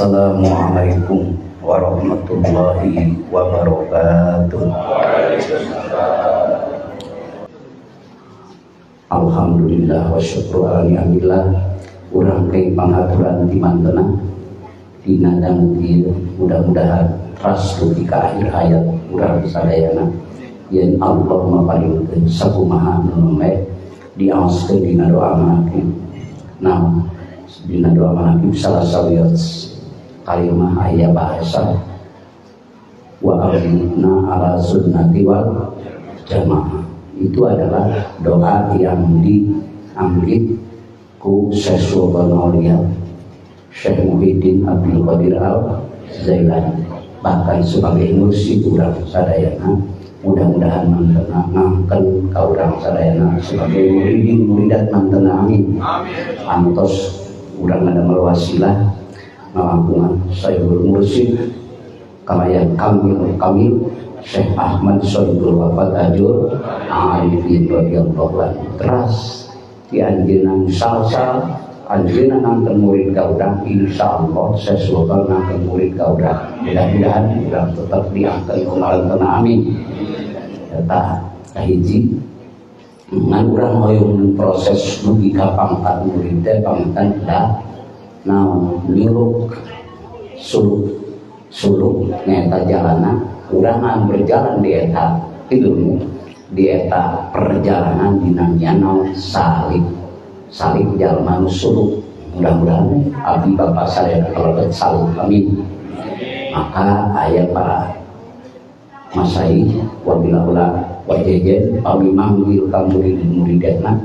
Assalamualaikum warahmatullahi wabarakatuh. Alhamdulillah wa syukru ala ni'amillah. Urang kei pangaturan di mantena dina dan mudah-mudahan ras dugi ka akhir hayat urang sadayana yen Allah maparingkeun sakumaha nu meh diaoskeun dina doa manakin. Nah, dina doa manakin salah sawios kalimah aya bahasa wa amna ala sunnati wal jamaah. Itu adalah doa yang diambil ku Syekh Sultan Aulia Syekh Muhyiddin Abdul Qadir Al-Zailani, bahkan sebagai mursyid urang sadayana. Mudah-mudahan mantena ngangken ka urang sadayana sebagai muridin muridat mantena, amin. Antos urang ngadamel wasilah ngalangungan Sayyidul Mursyid kalayan kamil Syekh Ahmad Sohibul Wafat Ajur Arifin radhiyallahu anhu. Teras di anjeunna salsal anjeunna nangken murid ka urang, insyaallah Syekh Sultan nangken murid ka urang. Mudah-mudahan urang tetap diangkat ku malantena, amin. Eta kahiji ngan urang hoyong proses nugi ka pangkat murid teh pangkat da naon nyuluk suluk nyata jalanan urang berjalan di eta ilmu, di eta perjalanan dinamnya naon salib jalma suluk. Mudah-mudahan abdi bapak saya kalau salib, amin. Maka ayat para masai wabila wajejen pami manggil ka murid-muridna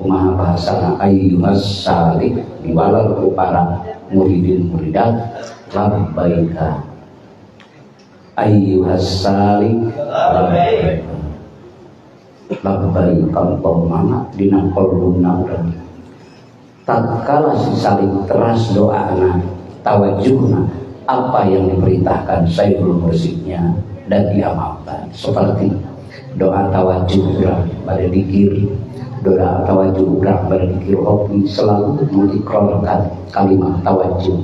kumaha bahasana ayyuhas salib diwalal ku para muridin muridat labbaika ayyuhas salib labbaika Allahumma dina qalbuna urang. Tatkala si salib teras doana tawajuhna apa yang diperintahkan Sayyidul Mursyidnya dan diamalkan, seperti doa tawajuh urang pada dikir, doa tawajuh urang pada dikir hobi selalu mengikrarkan kalimat tawajuh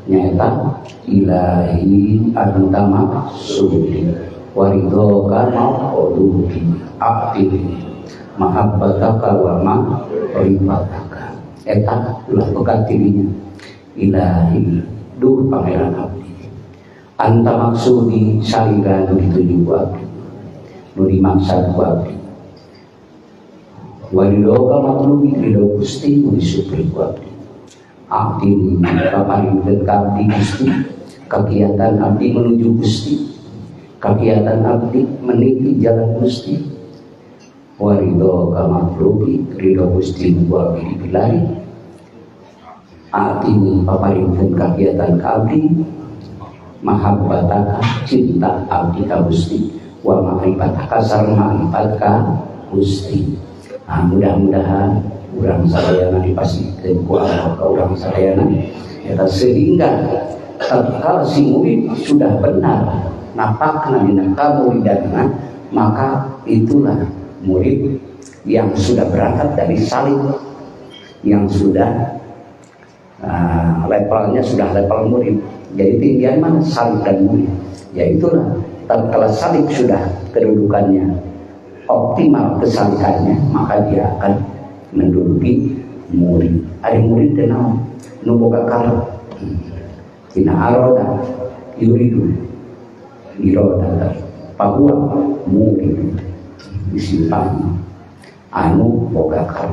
nyata ilahi anta maksudi waridhoka ma'ududi aktif mahabbataka wa ma'rifataka. Eta ulah pekat dirinya ilahi duh pangeran abdi anta maksudi salira nu dituju ku abdi nu dimaksud ku abdi waridhoka matlubi ridho Gusti nu disupri ku abdi abdi paparingkeun ka abdi Gusti kegiatan abdi menuju Gusti, kegiatan abdi meniti jalan Gusti. Waridhoka matlubi ridho Gusti nu abdi dipilari abdi paparingkeun kegiatan ka abdi mahabbataka cinta abdi ka Gusti wa ma'rifataka sareng ma'rifat ka Gusti. Nah, mudah-mudahan urang sadayana dipasikeun ku Allah ka urang sadayana eta sehingga tatkala si murid sudah benar napakna dina kamuridanna, maka itulah murid yang sudah berangkat dari salib, yang sudah levelnya sudah level murid. Jadi tinggian mana salib dan murid, yaitulah tatkala salib sudah kedudukannya optimal kesalikannya, maka dia akan menduduki murid. Ada murid tenang nu boga karep tina aroda yuridu iroda bahwa murid disimpan anu boga karep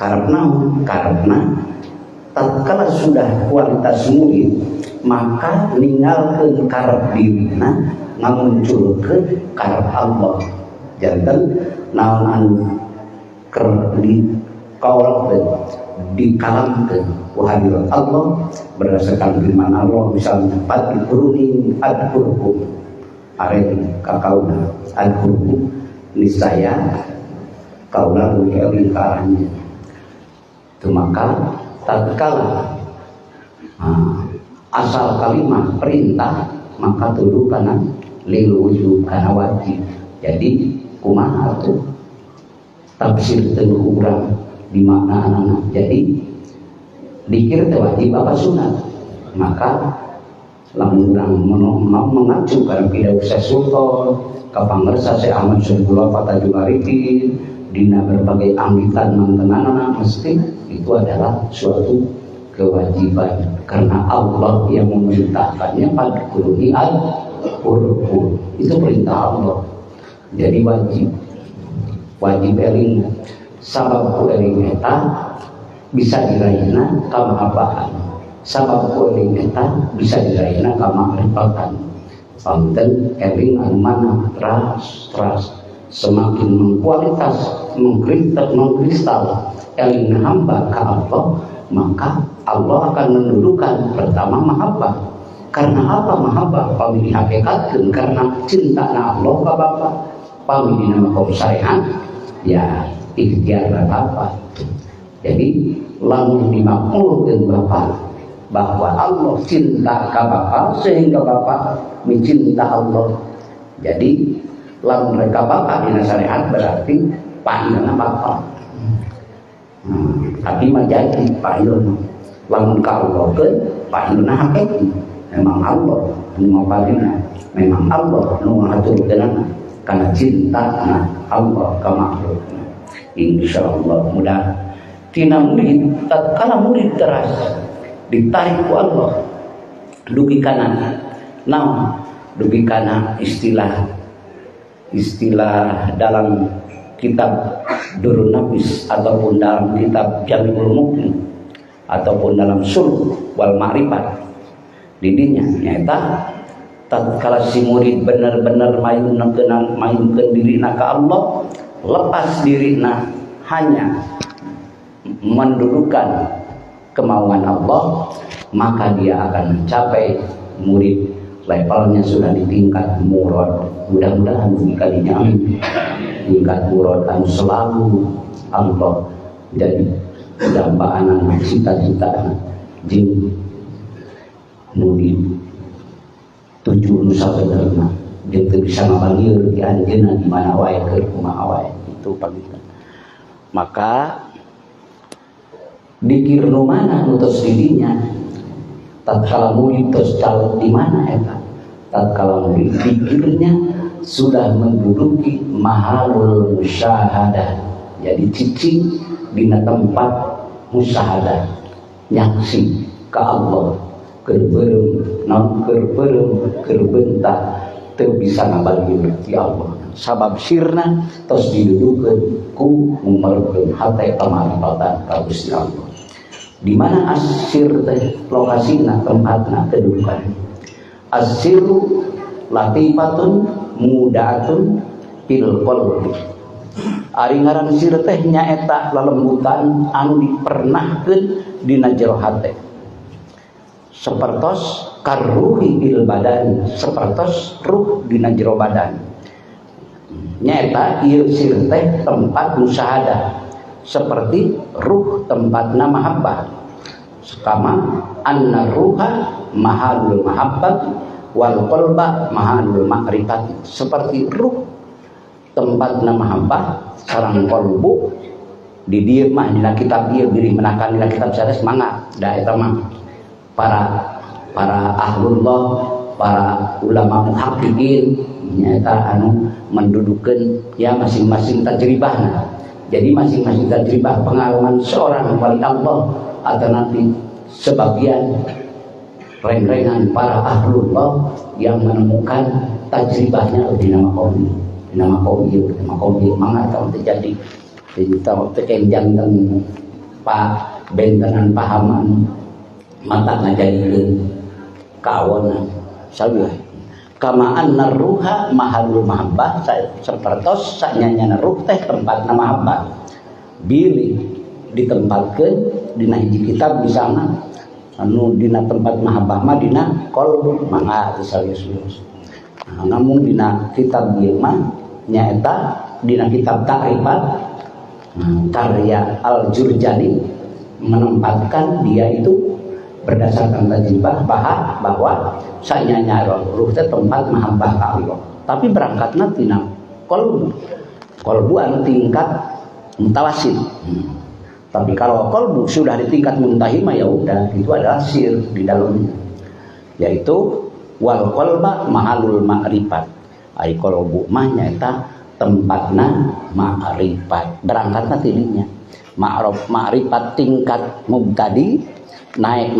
karepna tatkala sudah kualitas murid maka ninggalkeun karep dirina ngamunculkeun karep Allah. Janten naon anu keur dikaulkeun dikalamkeun ku hadirat Allah berdasarkan firman Allah, misalnya fadkuruni adkurkum areng kakauna adkurkum niscaya kaula mulia lingkarannya. Itu maka tatkala asal kalimat perintah maka tuduh kana lil wujub kana wajib. Jadi kumaha tuh tafsir teu urang di makna anak. Jadi dikir teh wajib apa sunat. Maka lamun mengacu kana pidato Syekh Sultan ka pangersa Syekh Ahmad Syaikhullah Fatajul Arifin dina berbagai anggitan mantenanana mesti itu adalah suatu kewajiban karena Allah yang memerintahkannya pada kuruni al-qur'an. Itu perintah Allah. Jadi wajib eling sabab ku eling eta bisa diraihna kamahabaan. Sabab ku eling eta bisa diraihna kamahrifatan. Panten eling anu mana teras semakin mengkualitas mengkristal eling hamba ka Allah, maka Allah akan mendudukan pertama mahabbah. Karena apa mahabbah? Pamili hakikatkeun karena cinta na Allah ka Bapa. Pamili nama kaum syariat ya ikhtiar Bapa. Jadi lamun dimakmulkeun Bapa bahwa Allah cinta ka Bapa sehingga Bapa mencinta Allah. Jadi lamun mereka Bapa dina syariat berarti pailna Bapa. Tapi mah jadi pailna lamun ka Allah keun pailna hakiki. Memang Allah nu ngapalina, memang Allah nu ngaturkeunana karena cinta Allah ka makhlukna. Insyaallah mudah tina murid tatkala murid teras ditarik ku Allah dugi kana naon dugi kana istilah dalam kitab Durrun Nafis ataupun dalam kitab Jami'ul Mu'min ataupun dalam Sulh wal Ma'rifat didinya nyata tatkala si murid benar-benar mayunkeun dirina ka Allah, lepas dirina hanya mendudukan kemauan Allah, maka dia akan mencapai murid levelnya sudah di tingkat murad. Mudah-mudahan kalinya tingkat murad anu selalu Allah jadi dambaan cita-cita jeung murid tujuh nusa benerna jeung teu bisa ngabalieur di anjeunna di mana wae keur kumaha wae itu pamitan. Maka dikir nu mana nu tos didinya tatkala murid tos calon di mana eta tatkala murid dikirnya sudah menduduki mahalul musyahadah, jadi cicing dina tempat musyahadah nyaksi ka Allah kerbentak teu bisa ngabalieur ti Allah sabab sirna tos didudukeun ku mumerkeun hate pamaripatan ka Gusti Allah. Di mana asir teh lokasina tempatna kedudukan. Asiru latifatun mudaatun fil qalbi. Ari ngaran sir teh nyaeta lalembutan anu dipernahkeun dina jero hate. Sepertos karruhi bil badan, sepertos ruh dina jero badan. Nyaeta ieu sir teh tempat musyahadah seperti ruh tempatna mahabbah. Kama anna ruha mahalul mahabbat wal qalba mahalul ma'rifat. Seperti ruh tempatna mahabbah sareng qalbu di dieu mah dina kitab ieu diri menakan dina kitab sanes mangga da eta mah para ahlullah, para ulama muhaqqiqin nyata anu mendudukeun ya masing-masing tajribahna. Jadi masing-masing tajribah pengalaman seorang wali Allah atau nanti sebagian reng-rengan para ahlullah yang menemukan tajribahnya di nama kaum ieu mangga tahu terjadi tahu tekenjang dan pak bentenan pahaman mata ngajadikeun kaawona sabeuh kama anna ruha mahalul mahabbah sapertos sanyanyana ruh teh tempatna mahabbah bilih ditempatkeun dina hiji kitab misalna anu dina tempat mahabbah mah dina qalbu mangga tisalius. Namun dina kitab ieu mah nyaeta dina kitab Ta'rifat karya Al-Jurjani menempatkan dia itu berdasarkan tajribah bahwa sanyanya ruh teh tempat mahabbah ka Allah. Tapi berangkatna tina qalbu anu tingkat mutawasid. Tapi kalau kolbu sudah di tingkat muntahi mah ya udah, itu adalah sir di dalamnya. Yaitu wal kolba mahalul ma'rifat. Ai kolbu mah nyata tempatna ma'rifat. Berangkatna tilinya. Ma'rifat tingkat mubtadi naik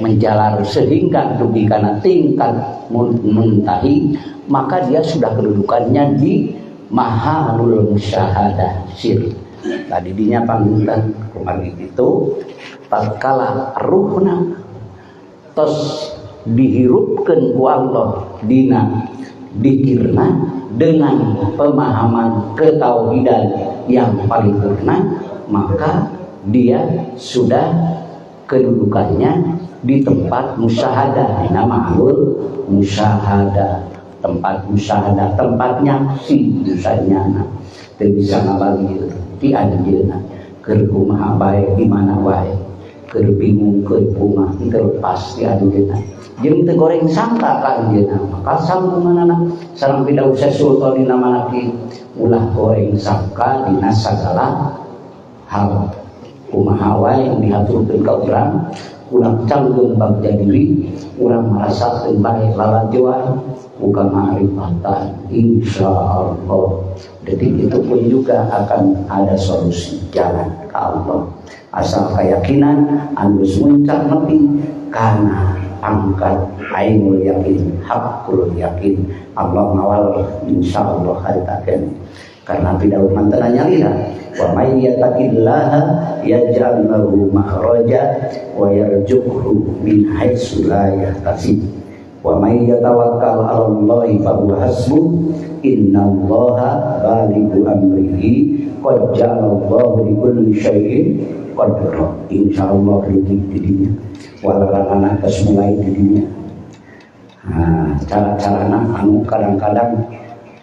menjalar sehingga dugi kana tingkat muntahi, maka dia sudah kedudukannya di mahalul musyahadah sir. Tadi dinya panggilan kemarin itu tatkala ruhna tos dihirupkeun ku Allah dina dikirna dengan pemahaman ketauhidan yang paripurna, maka dia sudah kedudukannya di tempat musyahadah, di nama musyahadah, tempat musyahadah, tempatnya si dosanya teu bisa ngabali ti anjeunna keur kumaha bae di mana wae, keur bingung keur kumaha teu lepas ti anjeunna jeung teu goreng sangka ka anjeunna, maka sambunganna sareng pidau sesultan dina manaki ulah goreng sangka dina sagala hal. Kumaha wae yang dihaturkeun ka urang, urang canggeung bagja diri, urang marasakeun bae lalajoan bukan ma'rifatan, insyaallah. Detik itu pun juga akan ada solusi jalan ke Allah. Asal keyakinan anu muncak nepi kana angkat ainul yakin, hakul yakin. Allah ngawal insyaallah harita kene. Karena tidak mantan nyalira wa may yattaqillaha yaj'al lahu makhraja wa yarzuqhu min haitsu la yahtasib wa may yatawakkal 'ala Allahi fa huwa hasbuh innallaha balighu amrihi qad ja'alallahu li kulli syai'in qadra. Insyaallah rezeki didinya walaranana geus mulai didinya. Cara-carana anu kadang-kadang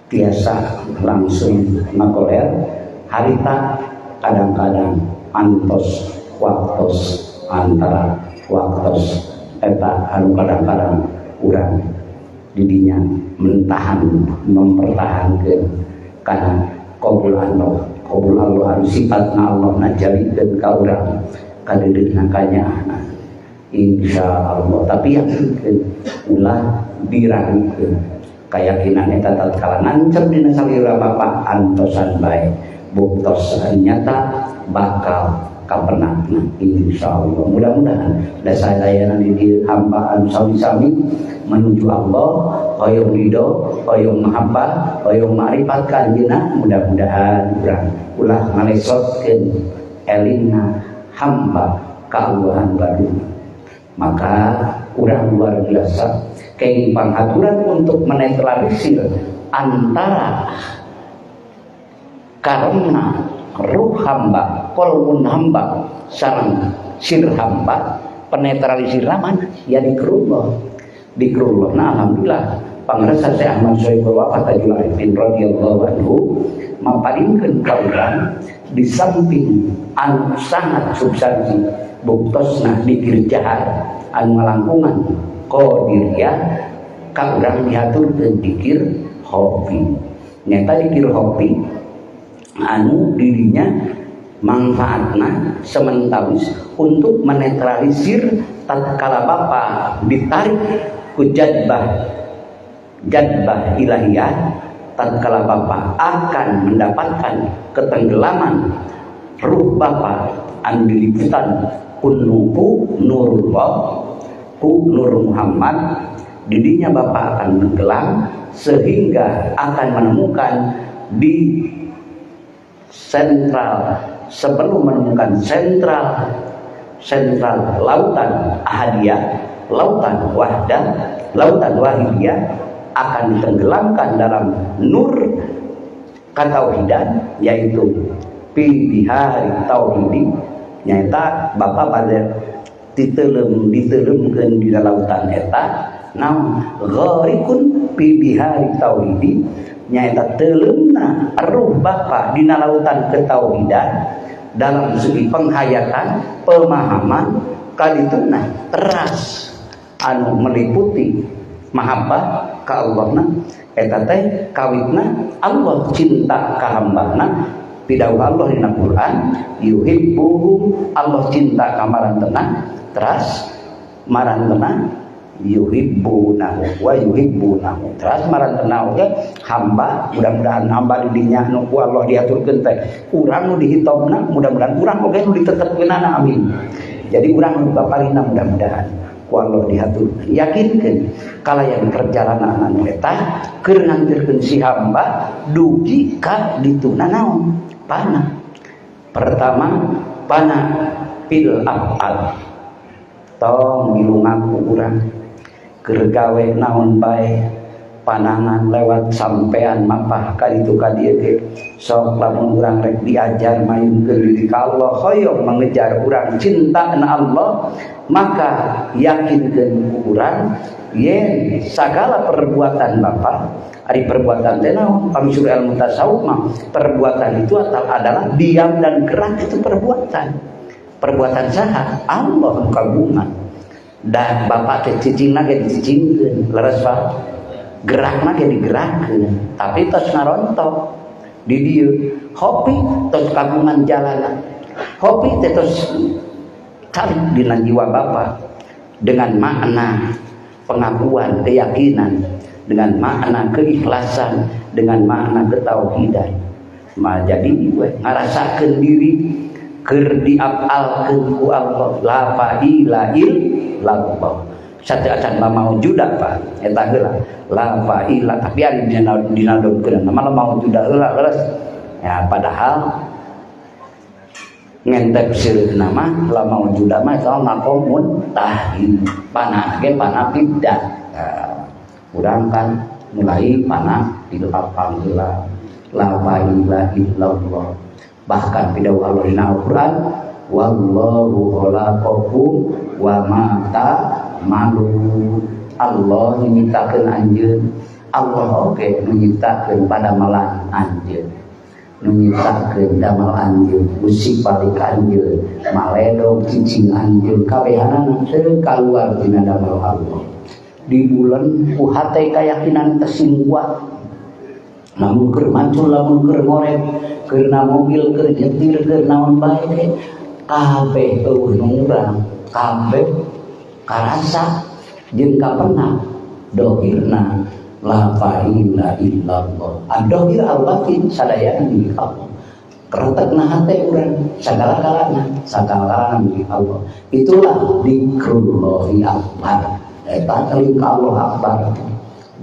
biasa langsung ngakoler harita kadang-kadang antos waktos antara waktos eta anu kadang-kadang urang didinya mempertahankan karena qabul Allah anu sifatna Allah najalikeun ka urang kadeudeuhna kanyaana insyaallah. Tapi yakinkeun ulah diragukeun keyakinan eta tatkala nancep dina salira Bapak antosan bae buktos nyata bakal kapenakna insyaallah. Mudah-mudahan dasa dayana di hamba anu sami-sami menuju Allah hoyong ridho, hoyong mahabbah, hoyong ma'rifat ka anjeunna. Mudah-mudahan urang ulah ngalesotkeun elingna hamba ka Allahan badung. Maka urang luar biasa kayak pangaturan untuk menetralisir antara karena ruh hamba, kolbun hamba, sarang sir hamba, penetralisir mana? Ya dikerullah. Nah alhamdulillah pangresa Syekh Ahmad Syaibul Wafat Tajul Arifin radhiyallahu anhu maparinkeun ka urang di samping anu sangat substansi buktosna dikir jahar anu ngalangkungan qadiriyah ka urang diaturkeun dikir hobi. Nyata dikir hobi anu dirinya manfaatna sementawis untuk menetralisir tatkala Bapa ditarik ku jadbah ilahiyah, tatkala Bapa akan mendapatkan ketenggelaman ruh Bapa anu diliputan kunuku nurullah ku nur Muhammad, didinya Bapa akan menggelam sehingga akan menemukan di sentral, sebelum menemukan sentral lautan ahadiyah, lautan wahdah, lautan wahidiyah akan ditenggelamkan dalam nur katauhidan, yaitu bihari tauhidi. Nyata Bapak pada ditelemkeun di lautan eta naon gharikun bihari tauhidi, nyaeta teuleumna ruh Bapa dina lautan ketauhidan dalam segi penghayatan pemahaman kadituna teras anu meliputi mahabbah ka Allahna eta teh kawitna Allah cinta ka hambana Pidauh Allah dina Quran, yuhibbuhum, Allah cinta ka marantena, teras marantena yuhibbunahu wa yuhibbunahu. Teras marantena oge hamba, mudah-mudahan hamba didinya nu ku Allah diaturkeun teh. Urang nu dihitobna, mudah-mudahan urang oge nu ditetepkeunana, amin. Jadi urang nu baparina mudah-mudahan ku Allah diatur. Yakinkeun kalayan perjalanan anu eta keur ngantirkeun si hamba dugi ka dituna naon? Pana. Pertama, pana fil af'al. Tong dilungaku urang keur gawe naon bae panangan lewat sampean mapah ka ditu ka dieu ge sok lamun urang rek diajar mayungkeun diri ka Allah hoyong mengejar urang cinta na Allah, maka yakinkeun ku urang yen sagala perbuatan Bapa ari perbuatan teh naon pamisuh ilmu tasawuf mah perbuatan itu adalah diam dan gerak, itu perbuatan saha Allah kagungan. Dan Bapak teh cicingna ge dicicingkeun leres Pak, gerakna ge digerakkeun, tapi tos ngarontok di dieu hopi tos kagungan jalana, hopi teh tos cari dina jiwa Bapak dengan makna pengakuan keyakinan, dengan makna keikhlasan, dengan makna ketauhidan. Jadi ngarasakeun diri keur diapalkeun ku Allah, la ilaha illallah. Sate acan mau juda Pak, eta heula la ilaha, tapi ari dina dongkeun mah mau juda heula leres. Ya padahal ngen tafsirna mah la mau juda mah soal makomun tahim, panah ge panah bidah. Urang kan mulai panah dilapang heula la ilaha illallah. Bahkan pidauh Allah dina Al-Qur'an, wallahu khalaqakum wa ma ta'malun. Allah nyiptakeun anjeun, Allah oge nu nyiptakeun padamalan anjeun, nu nyiptakeun damal anjeun, musik balik anjeun, maledog cicing anjeun, kabehanana teu kaluar dina damal Allah. Di bulan ku hate kayakinan tesing kuat, lamun keur mancul, lamun keur ngorek, keur na mobil, keur nyetir, keur naon bae teh kabeh eueuh nu urang, kabeh karasa jeung kapenah dohirna la ilaha illallah. Adohir al-batin sadayana milik Allah. Keretekna hate urang sagala-galana milik Allah. Itulah dzikrullahi akbar. Eta eling ka Allah akbar.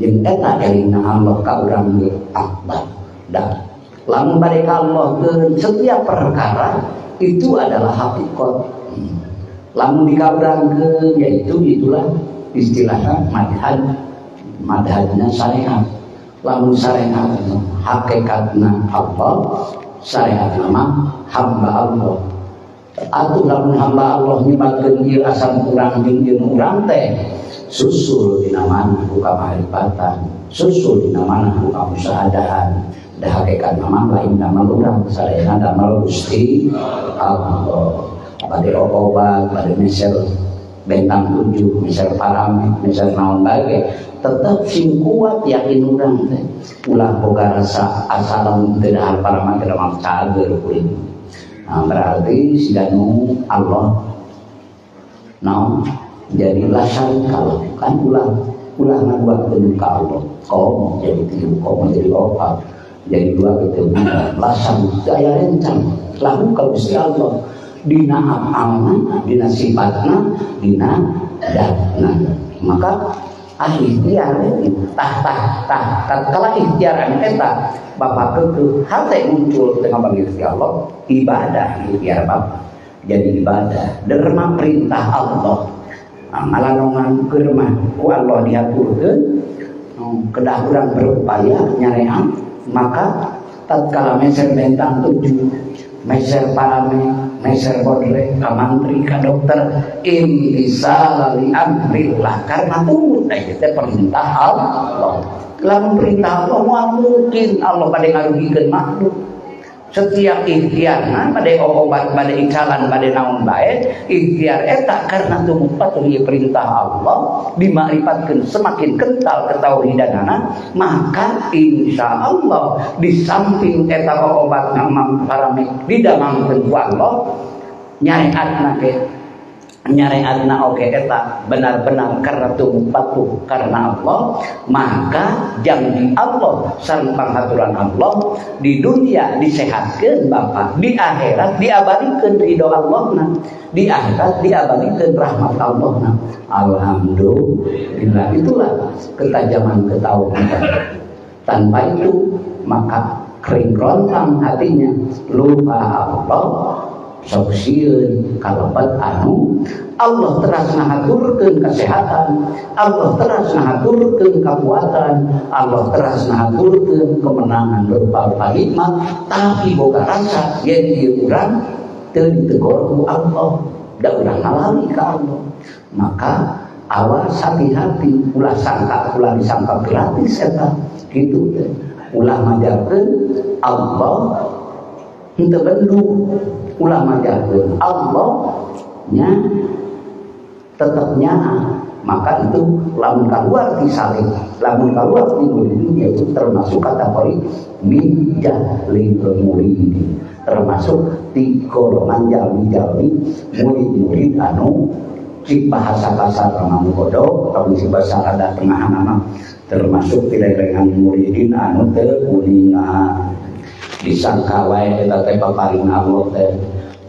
Jeung eta elingna Allah ka urang ge akbar. Dan lamun bade ka Allah keun setiap perkara itu adalah hakikat. Lamun dikabrangkeun yaitu itulah istilahnya madhadna syariat. Lamun syariat hakikatna Allah, syariat nama hamba Allah. Atuh lamun hamba Allah nyebatkeun ieu asal urang jeung jeung urang teh susul dina mana ku kamaripatan, susul dina mana ku kamusyahadan. Da hakikat nama lain nama urang sadayana damal Gusti Allah. Bade obat, bade mesel bentang 7, mesel parame, mesel naon bae tetep sing kuat yakin urang teh. Ulah boga rasa asalam teu dahar parama teh mah cager kuring. Nah, berarti sidanu Allah naon jadilah syarikal kan ulah ngaduakeun ka Allah. Kau jadi 3, kau jadi 4, jadi 2 gitu. Lasan daya rencang lalu ka Gusti Allah. Dina afalna, dina sifatna, dina datna. Maka ikhtiar tatkala ikhtiaran eta Bapak keukeuh hate muncul tengah bagi Gusti Allah, ibadah ikhtiar Bapak jadi ibadah derma perintah Allah. Ngalanongan keurang ku Allah diaturkeun kedah urang berupaya nyarean, maka tatkala meser bentang 7, meser parame, meser bodre, ka mantri, ka dokter, imtisal li amrillah, karena turut itu perintah Allah. Lamun perintah Allah mungkin Allah pada ngarugikeun makhluk. setiap ikhtiarna pada obat pada icalan pada naon bae ikhtiar eta karena tumupah ieu perintah Allah dimarifatkeun semakin kental ketauhidanana maka insya Allah di samping eta obat namang parame didamangkeun ku Allah nyariatna oge eta benar-benar karena patuh karena Allah maka janji Allah sareng panghaturan Allah di dunia disehatkeun Bapak di akhirat diabadikeun ridho Allahna di akhirat diabadikeun rahmat Allahna alhamdulillah itulah ketajaman ketauhidan tanpa itu maka kering rontang hatinya lupa Allah sok sieun kalebat anu Allah teras ngahaturkeun kesehatan Allah teras ngahaturkeun kekuatan Allah teras ngahaturkeun kemenangan berupa hikmah tapi boga rasa yen ieu urang teu ditegor ku Allah da urang ngalami ka Allah maka awas hati-hati ulah sangka ulah disangka gratis eta kitu teh ulah majakeun Allah henteu bendung ulama jahil Allah nya tetapnya maka itu lamun keluar di salib lamun keluar di murid yaitu termasuk kategori mijahlil murid termasuk di golongan jalmi murid-murid anu si bahasa kasar anu bodoh atau si bahasa ada tengah-tengah termasuk pilerengan muridin anu teu kuningan disangka wae eta teh paparing Allah teh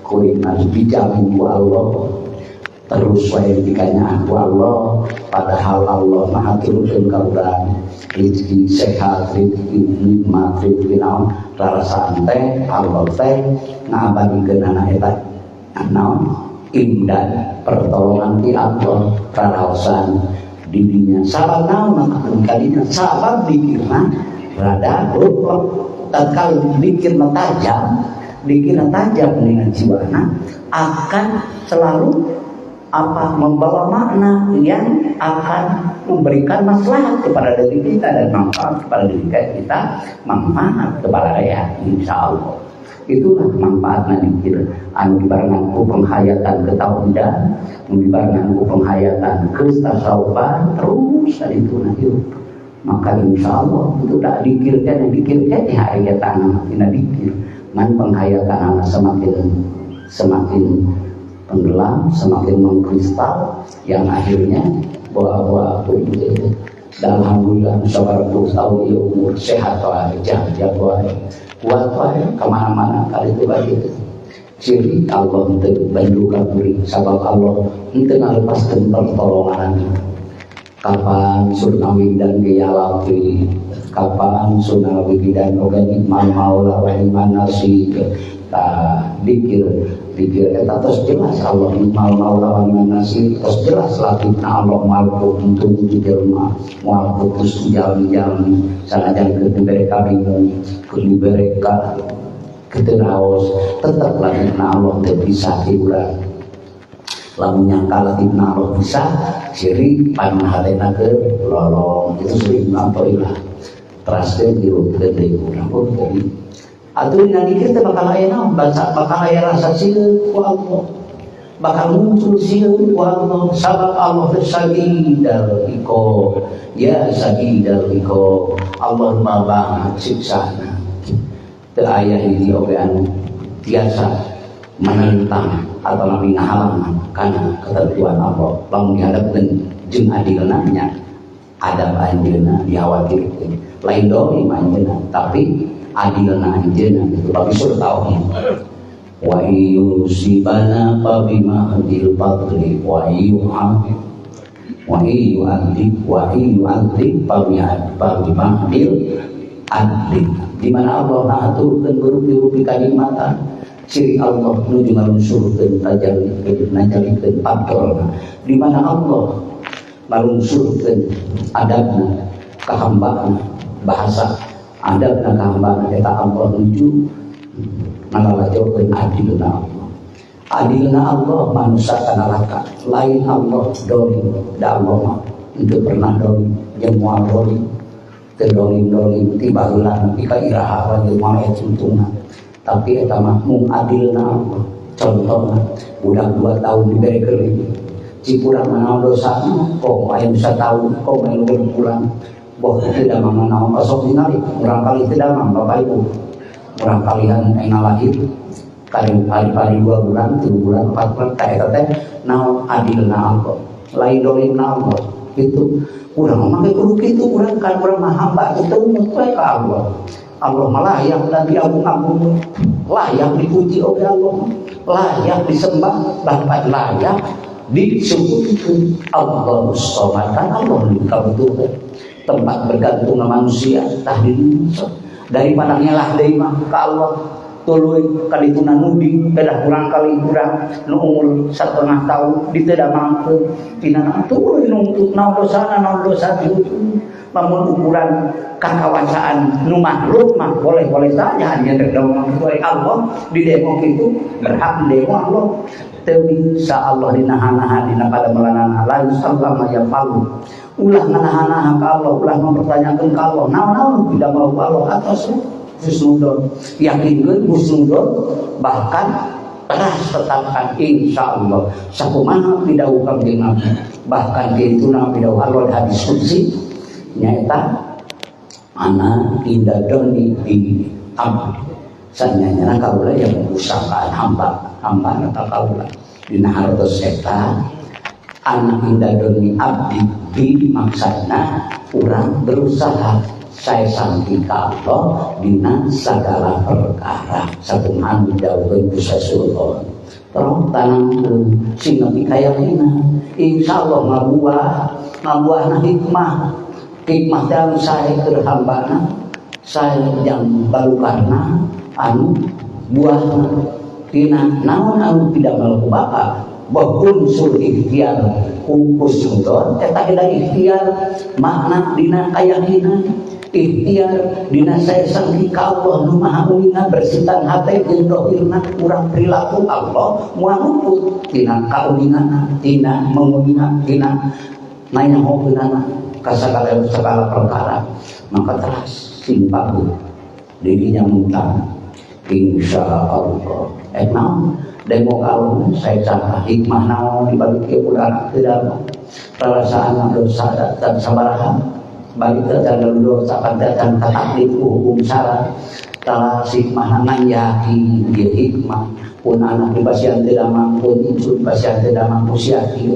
kulinan dijamin ku Allah terus wae dikanyaan ku Allah padahal Allah maha turunkeun ka urang rezeki sehat rezeki nikmat rezeki naon rarasaan teh Allah teh ngabadikeun anak eta naon imdad pertolongan ti Allah raraosan didinya sabab naon maka kadinya sabab dikirna rada lupa tatkala dikirna tajam dengan jiwana akan selalu membawa makna yang akan memberikan maslahat kepada diri kita dan manfaat kepada diri kita manfaat kepada ya insya Allah itulah manfaatnya dikir anu dibarengan ku penghayatan ketauhidan dibarengan ku penghayatan kestasawufan terus itu nanti maka insya Allah itu tak dikirkan di hari tanah tidak dikir man penghayatan anak semakin tenggelam semakin mengkristal yang akhirnya bawa itu dan alhamdulillah sabarku tahu ya umur sehat wae jaga wae kuat wae kemana-mana kali itu baik ciri Allah untuk bantu kaburi sabab Allah untuk ngalepaskan pertolongan kapan surnawi dan geyalapi kapan sunawi dan organik maula wa iman nasib dikir eta terus jelas Allah maula wa iman nasib terus jelas latifna Allah malku untuk jelema moal putus jalan-jalan sanajan ke mereka bingung ke mereka keteraos tetap latifna Allah teu bisa diurang lamun nyangka latifna Allah bisa ciri panhalena ke lolong itu sering ngapoilah traskeun diurutkeun deui urang jadi atuh dina dikir teh bakal aya naon bakal aya rasa sieun ku Allah bakal muncul sieun ku Allah sabab Allah sagidal iko ya sagidal iko Allah mah banget siksana teu aya hiji oge anu tiasa menentang atau nabi ngahalangan karena ketentuan Allah lamun dihadapkeun jeung adilna nya adab anjeunna dikhawatirkeun lain dolim anjeunna tapi adilna anjeunna itu bagi sudah tauhid wa yusibana fa bima hadil fadli wa yu'adib fa bima hadil adli di mana Allah ngaturkeun berupi-rupi kalimatan ciri Allah menuju ngalungsurkeun najalikeun faktor di mana Allah ngalungsurkeun adabna kahambaan bahasa adabna kahambaan eta Allah menuju ngalalajokeun adilna Allah adilna Allah manusia kanalaka lain Allah dolim da Allah itu pernah dolim jeung moal dolim teu dolim ti baheula nepi ka iraha jeung moal etutuna Tapi eta mah mung adilna Allah. Contohna budak 2 tahun diberi kelih cipurang manaon dosana kok aya 1 tahun kok aya pulang boh tidak manaon asok ningali urang kali tidak mah Bapak Ibu urang kalian lahir kali 2 bulan 3 bulan 4 bulan eta teh naon adilna Allah lain dolimna Allah itu urang mah kudu kitu urang kan urang mah hamba itu mutlak ka Allah. Allah layak dan diagung-agung, layak dipuji oleh Allah, layak disembah, bahkan layak disyukuri. Allah Somad kan Allah dikabutuhkan tempat bergantung manusia tahdin daripada ngelah deui mah ka Allah tuluy kadituna nudi bedah kurang kali kurang nu umur 1,5 tahun ditedamangkeun tina tuluy nuntut naon dosa itu lamun ukuran kakawasaan nu makhluk mah boleh saja hanya terdapat oleh Allah di demo itu berhak demo Allah teu bisa Allah dinahan-nahan dina pada melanana la yusallama ya falu ulah nganahan-nahan ka Allah ulah mempertanyakan ka Allah naon tidak mau Allah atas husnudon yakinkeun husnudon bahkan teras tetapkan insyaallah sakumaha pidawuh jeung Nabi bahkan kituna pidawuh Allah hadis qudsi nyata anak indah doni di abdi sanyanya kaula yang mengusahakan hamba nata kaula dina hartos eta anak indah doni abdi di maksudna urang berusaha saya sangki ka Allah dina segala perkara sakumaha dijauhkeun ku sasulon terus tanang sing nepi kayakina insyaallah ngabuahna hikmah dan saya terhambana saya yang baru karena anu buahna tina naon anu tidak melaku bapa bahun sul ikhtiar kumpus sudon eta eda ikhtiar makna dina keyakinan ikhtiar dina saya sangki ka Allah nu maha uningan bersitan hate jeung dohirna urang perilaku Allah moal luput tina kauningan tina menguningan tina nayahokeunana segala perkara maka teras simpang dirinya muntah insya Allah naon demo kalau saya cakap hikmah naon dibalik ke bulan tidak perasaan dosa dan sabaraha balik ke dalam dosa dan kataklif hukum syara telah hikmah yakin dia hikmah pun anak di pasien tidak mampu itu pasien tidak mampu siaki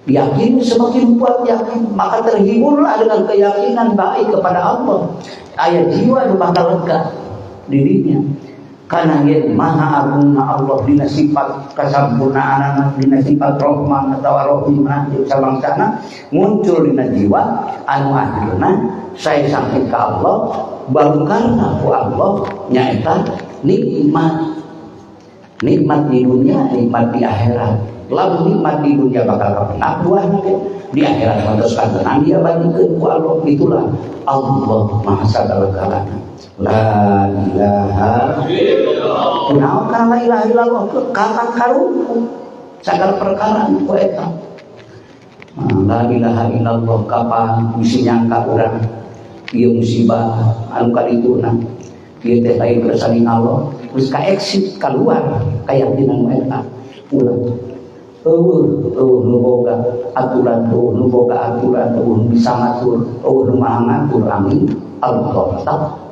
yakin semakin kuat yakin maka terhiburlah dengan keyakinan baik kepada Allah ayat jiwa bakal lega dirinya karena yang maha agungna Allah dina sifat kasampurnaan dina sifat rahman atau rahimah sabang sana muncul dina jiwa anu akhirna saya sampai ke Allah baru karena ku Allah nyaeta nikmat di dunia nikmat di akhirat lalu nikmat di dunia bakal kepenak buahnya di akhirat terus kangenan dia bagikan ku Allah itulah Allah maha sagala-galana la ilaha illallah kunaon kana la ilaha illallah kakak karungku sagala perkara ku eta la ilaha illallah kapan bisi nyangka urang ieu musibah anu kadituna ieu teh lain kersani Allah geus ka exit keluar kayakinan eta ulah nu boga aturan nu bisa ngatur nu maha ngatur amin Allah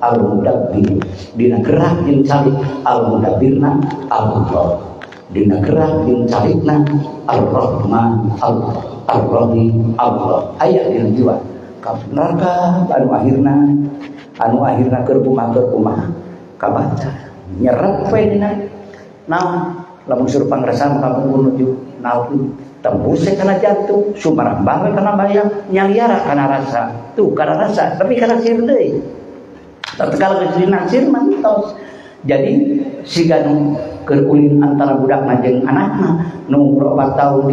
al-mudabbir dina gerak jeung calik al-mudabbirna Allah dina gerak jeung calikna ar-rahman Allah ar-rahim Allah aya dina jiwa ka neraka anu akhirna keur kumaha kabaca nyerep we dina naon lamun suruh pangrasa maka menuju naun tembus kana jantung sumarah bae kana bayang nyaliara kana rasa tuh kana rasa tapi kana sir deui tatkala geus sir mantos jadi siga nu keur ulin antara budakna jeung anakna nu umur 4 tahun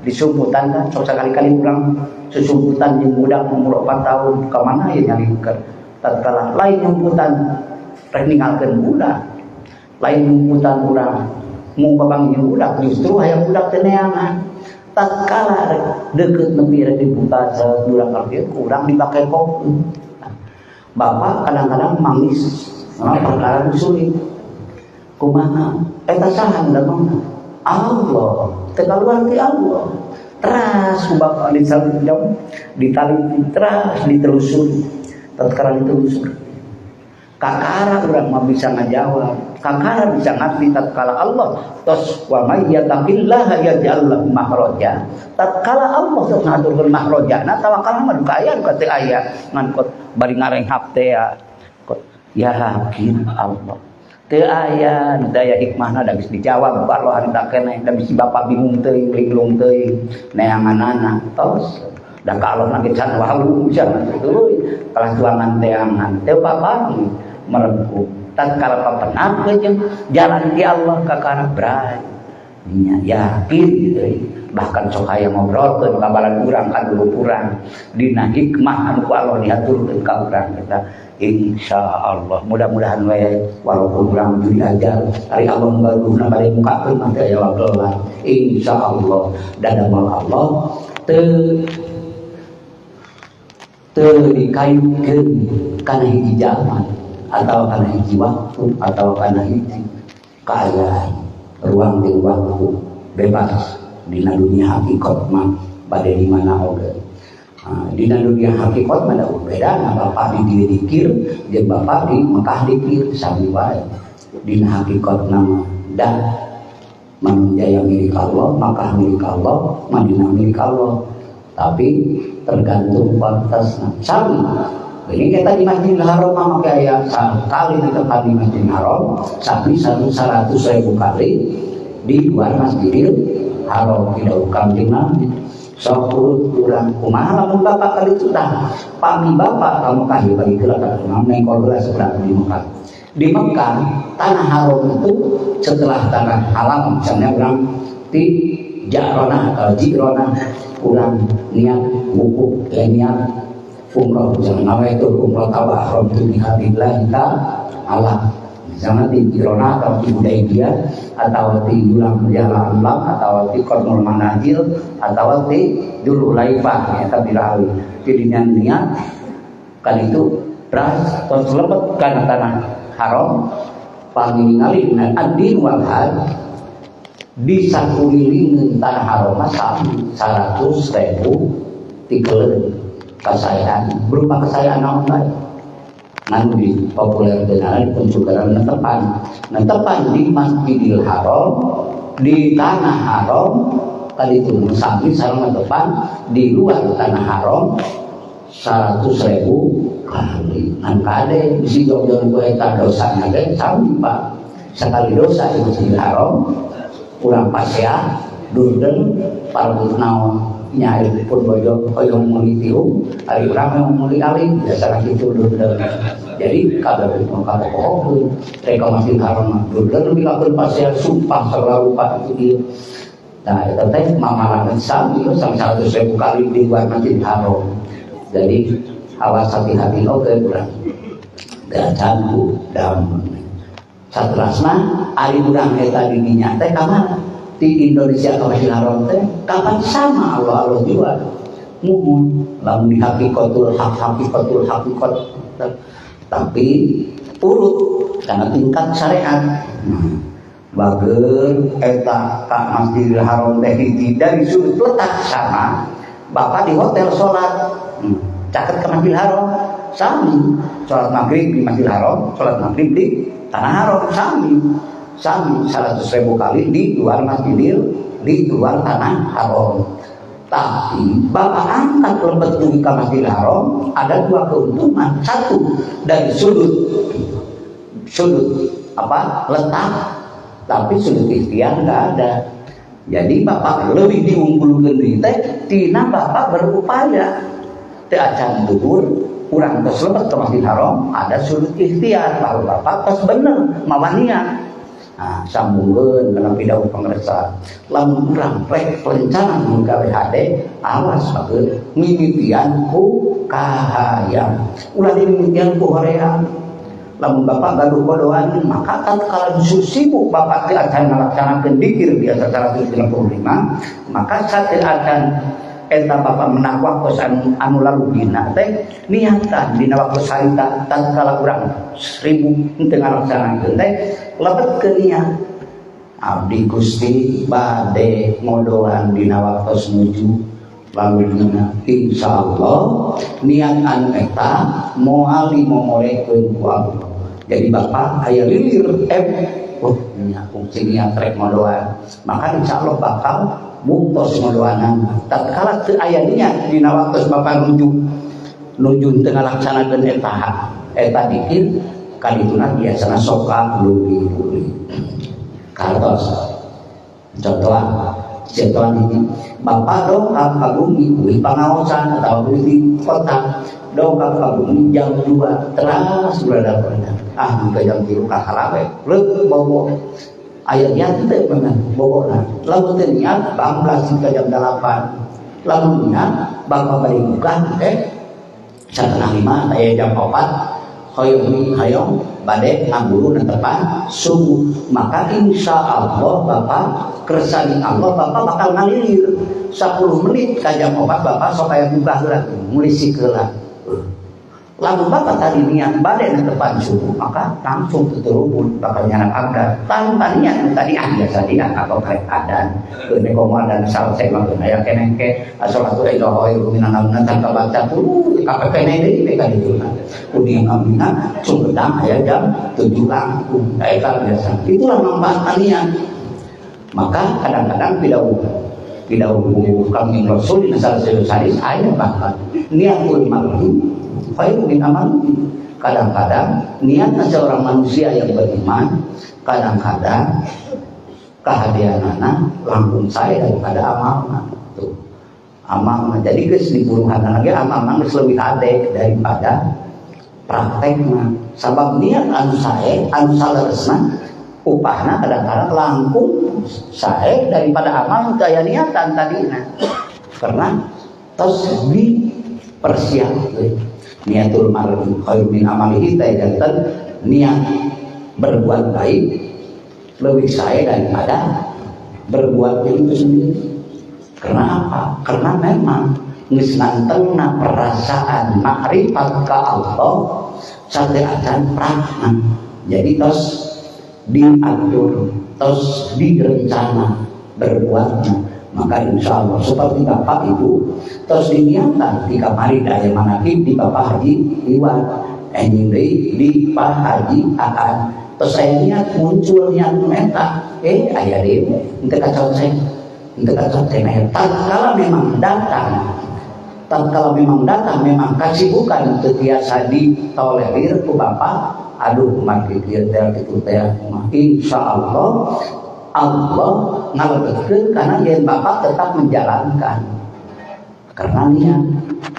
disumputan kan sok sakali-kali urang susumputan jeung budak umur 4 tahun ka mana ye nyalikeun tatkala lain nyumputan rek ninggalkeun budak lain nyumputan urang mau babang budak justru hayang budak teneangan tatkala deket nepi rek dibuka budak kerja kurang dipakai kopi bapak kadang-kadang mangis Sama perkara sulit. Kumaha? Eta saha damang Allah. Tekaluar ti Allah. Teras ku bapak ditali teras ditelusuri. Tatkala ditelusuri. Kakara urang mah bisa ngajawab. Kakara bisa ngerti tatkala Allah tos wa may yattaqillaha yaj'al lahu makhraja. Tatkala Allah tos ngaturkeun makhrajana tawakal mah aya ka teu aya ngan kot bari ngarenghap teh ya yakin Allah. Teu aya nu daya hikmahna da geus dijawab ku Allah harita keneh da bisi bapak bingung teuing linglung teuing neanganana tos da ka Allah nage can wau jan tuluy kalah tuangan teangan teu papang merengkuh tatkala papenap jeung jalan di Allah kakara bray nya yakin deui bahkan sok aya ngobrolkeun kabalan urang ka dulu urang dina hikmah anu ku Allah diaturkeun ka urang eta insyaallah mudah-mudahan we walaupun urang duit ajar ari Allah baruhna bade mukakeun mah aya wagelah insyaallah dadamal Allah teu dikayukeun kana hiji zaman atau kana hiji waktu atau kana hiji keadaan ruang jeung waktu bebas dina dunia hakikat mah bade di mana oge. Dina dunia hakikat mah da beda na bapak di dieu dikir jeung bapak di Mekah dikir sami wae. Dina hakikat nama da manjaya milik Allah, Mekah milik Allah, Madinah milik Allah. Tapi tergantung batasna. Sami ini kita di Masjidil Haram mah kayak sekali di tempat di Masjidil Haram sami 100.000 kali di luar Masjidil Haram tidak ukam Nabi. Sepuluh kurang kumaha lamun bapak kali itu dah pami bapak kamu kahi bagi kelakar neng kolbala seberang di Mekah. Di Mekah tanah haram itu setelah tanah haram misalnya orang di Jirona kurang niat wukuf niat umroh jangan nama itu umroh tawaroh itu dihadillah Allah misalnya di Jirona atau di Hudaybiyah atau di Ulang Jalan Ulang atau di Qur'ul Manazil atau di Dzulhulaifah ya tabirawi jadinya niat kali itu beras atau selebet karena tanah haram pangingali ad-din wal had di sakuriling tanah haram sami 100.000 tikeleun kasayaan berupa kesayaan naon bae ngan di populer dengan pencukaran netepan di Masjidil Haram di tanah haram kali itu sami sareng netepan di luar tanah haram 100.000 kali ngan kade bisi jog-jog ku eta dosana ge sami Pak sekali dosa di Masjidil Haram urang pasea durden parut naon nyari pun bojo hoyong muli tiung ari urang yang muli aling biasa kitu durden jadi kada itu kada pohon reka Masjidil Haram durden bilakeun pasea sumpah selalu Pak itu nah eta teh mamalan sami 100.000 kali di luar Masjidil Haram jadi awas hati-hati oke urang dacanku dam satrasna ari urang eta di dinya teh ka mana di Indonesia ke Masjidil Haram teh kapan sama Allah juga muhun lamun di hakikatul hakikat tapi urut karena tingkat syariat bager eta ka Masjidil Haram teh dari sudut letak sama bapak di hotel sholat caket ke Masjidil Haram sami sholat maghrib di Masjidil Haram sholat maghrib di tanah haram sami 100.000 kali di luar Masjidil di luar tanah haram tapi bapak angkat lebet dugi ke Masjidil Haram ada dua keuntungan satu dari sudut apa letak tapi sudut ikhtiar nggak ada jadi bapak lebih diunggulkan di teh tina bapak berupaya teu acan duhur urang tos lebet ke Masjidil Haram ada sudut ikhtiar bahwa bapak tos bener mawanian nah, sambungkeun kana pidato pangresa lamun urang rek rencana mun gawe hade awas bageun mimitian ku kahayang ulah dimimitian ku hoream lamun bapak gaduh bodohan maka tatkala sibuk bapak teh akan melaksanakeun dzikir biasa 135 maka saat akan eta bapak menang waktu anu lalu dina teh niatan dina waktu sarita tatkala urang 1000 teu ngalaksanakeun teh lebet ke niat abdi Gusti bade ngodohan dina waktu menuju lalu dina insyaallah niat anu eta moal dimomorekeun ku Allah. Jadi bapak aya lilir nya kucing niat rek ngodohan maka insyaallah bakal bungtos ngodohanan tatkala teu aya niat dina waktu bapak nuju teu ngalaksanakeun eta dikir kadituna biasana soka luli kartos contoh ini bapak dong kabumi kuwi pangaosan atau di kota dong kabumi jam 2 teras berada ke jam 3 kahalawe leuk bobo aya niat teh bener bobona lamun teu niat bangkas ke jam 8 lamun niat bapak bari buka setengah 5 aya jam 4 hoyong bade ngambulu netepan subuh maka insyaallah bapak kersani Allah bapak bakal ngalilir 10 menit ka jam 4 bapak sok aya buka heula mulisi heula lalu bapak tadi niat bade netepan subuh maka langsung tuturun bakal nyanak abdan tanpa niat tadi biasa dia atau kayak adan keune komo dan salse mah aya keneh ke asalatu ilaha illallah tanpa baca dulu kapekene deui ka ditu kudu amina sumedang aya jam 7 langkung eta biasa itulah manfaat niat maka kadang-kadang tidak kami Rasul sallallahu alaihi wasallam aya bahkan niatul mar'i khairu min amal. Kadang-kadang niatnya seorang manusia yang beriman, kadang-kadang kehadiranana langkung saya daripada amalna. Tuh. Amalna jadi geus diburuhan lagi amalna geus leuwih ade daripada praktekna. Sabab niat anu sae, anu saleresna upahna kadang-kadang langkung sae daripada amal daya niatan tadina. Karena tos dipersiapkeun. Niatul mar'i khairu min amalihi janten niat berbuat baik lebih saya daripada berbuatnya itu sendiri. Karena apa? Karena memang geus nantengna perasaan makrifat ka Allah sateatan prana. Jadi tos diatur, tos direncana berbuatnya. Maka insya Allah seperti bapak ibu terus diniatkan di kamari daya manakib di bapak haji Iwan di Pak Haji Aan terus saya niat muncul yang meta ayah deh untuk kacau saya tatkala memang memang kesibukan terbiasa ditolerir ku bapak aduh makin dia itu teh insya Allah ngalebekeun karena yen bapak tetap menjalankan karena niat